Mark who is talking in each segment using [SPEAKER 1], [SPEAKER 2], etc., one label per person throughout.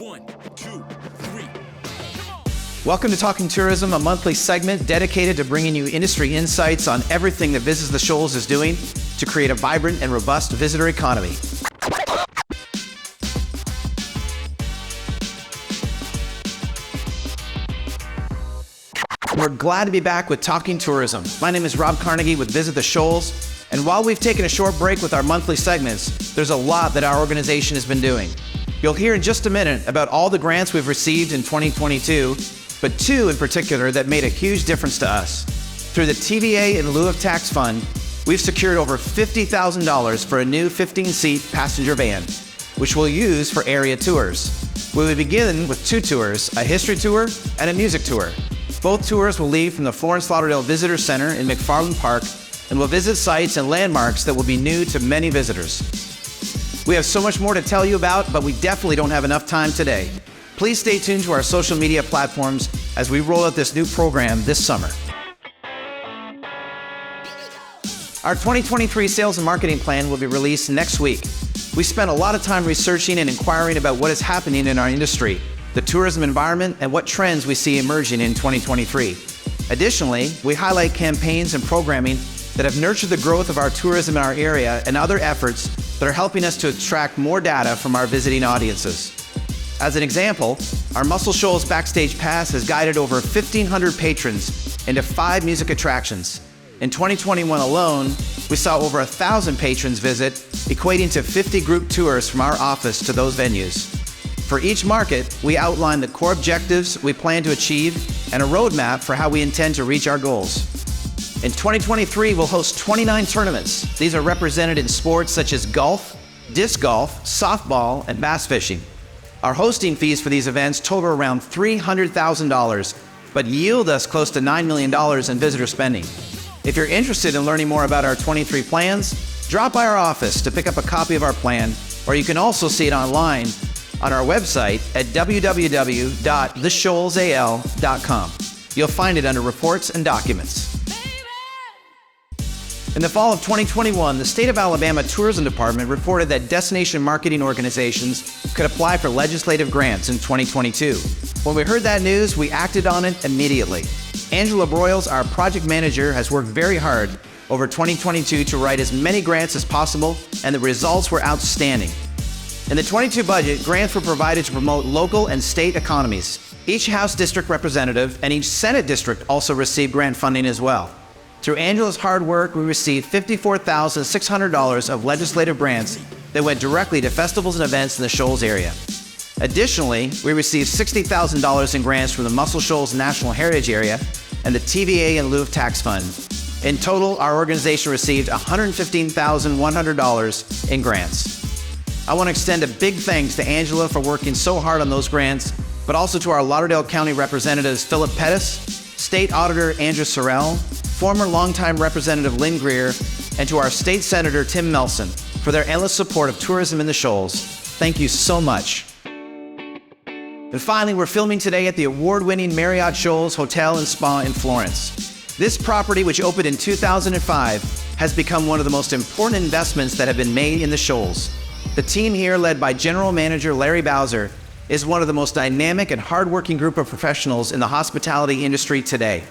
[SPEAKER 1] 1, 2, 3.
[SPEAKER 2] Welcome to Talking Tourism, a monthly segment dedicated to bringing you industry insights on everything that Visit The Shoals is doing to create a vibrant and robust visitor economy. We're glad to be back with Talking Tourism. My name is Rob Carnegie with Visit The Shoals, and while we've taken a short break with our monthly segments, there's a lot that our organization has been doing. You'll hear in just a minute about all the grants we've received in 2022, but two in particular that made a huge difference to us. Through the TVA in lieu of tax fund, we've secured over $50,000 for a new 15-seat passenger van, which we'll use for area tours. We will begin with two tours, a history tour and a music tour. Both tours will leave from the Florence Lauderdale Visitor Center in McFarland Park and will visit sites and landmarks that will be new to many visitors. We have so much more to tell you about, but we definitely don't have enough time today. Please stay tuned to our social media platforms as we roll out this new program this summer. Our 2023 sales and marketing plan will be released next week. We spent a lot of time researching and inquiring about what is happening in our industry, the tourism environment, and what trends we see emerging in 2023. Additionally, we highlight campaigns and programming that have nurtured the growth of our tourism in our area and other efforts that are helping us to extract more data from our visiting audiences. As an example, our Muscle Shoals Backstage Pass has guided over 1,500 patrons into 5 music attractions. In 2021 alone, we saw over 1,000 patrons visit, equating to 50 group tours from our office to those venues. For each market, we outline the core objectives we plan to achieve and a roadmap for how we intend to reach our goals. In 2023, we'll host 29 tournaments. These are represented in sports such as golf, disc golf, softball, and bass fishing. Our hosting fees for these events total around $300,000, but yield us close to $9 million in visitor spending. If you're interested in learning more about our 23 plans, drop by our office to pick up a copy of our plan, or you can also see it online on our website at www.theshoalsal.com. You'll find it under Reports and Documents. In the fall of 2021, the State of Alabama Tourism Department reported that destination marketing organizations could apply for legislative grants in 2022. When we heard that news, we acted on it immediately. Angela Broyles, our project manager, has worked very hard over 2022 to write as many grants as possible, and the results were outstanding. In the 22 budget, grants were provided to promote local and state economies. Each House District Representative and each Senate District also received grant funding as well. Through Angela's hard work, we received $54,600 of legislative grants that went directly to festivals and events in the Shoals area. Additionally, we received $60,000 in grants from the Muscle Shoals National Heritage Area and the TVA in lieu of tax fund. In total, our organization received $115,100 in grants. I want to extend a big thanks to Angela for working so hard on those grants, but also to our Lauderdale County Representatives Philip Pettis, State Auditor Andrew Sorrell, former longtime Representative Lynn Greer, and to our State Senator Tim Melson for their endless support of tourism in the Shoals. Thank you so much. And finally, we're filming today at the award-winning Marriott Shoals Hotel and Spa in Florence. This property, which opened in 2005, has become one of the most important investments that have been made in the Shoals. The team here, led by General Manager Larry Bowser, is one of the most dynamic and hardworking group of professionals in the hospitality industry today.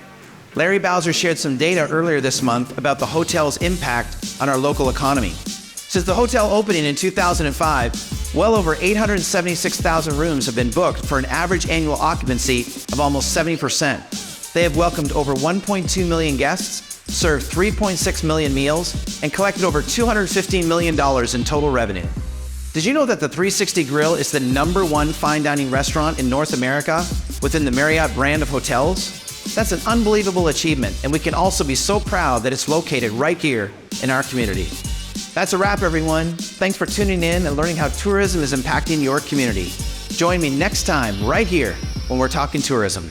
[SPEAKER 2] Larry Bowser shared some data earlier this month about the hotel's impact on our local economy. Since the hotel opening in 2005, well over 876,000 rooms have been booked for an average annual occupancy of almost 70%. They have welcomed over 1.2 million guests, served 3.6 million meals, and collected over $215 million in total revenue. Did you know that the 360 Grill is the #1 fine dining restaurant in North America within the Marriott brand of hotels? That's an unbelievable achievement, and we can also be so proud that it's located right here in our community. That's a wrap, everyone. Thanks for tuning in and learning how tourism is impacting your community. Join me next time right here when we're talking tourism.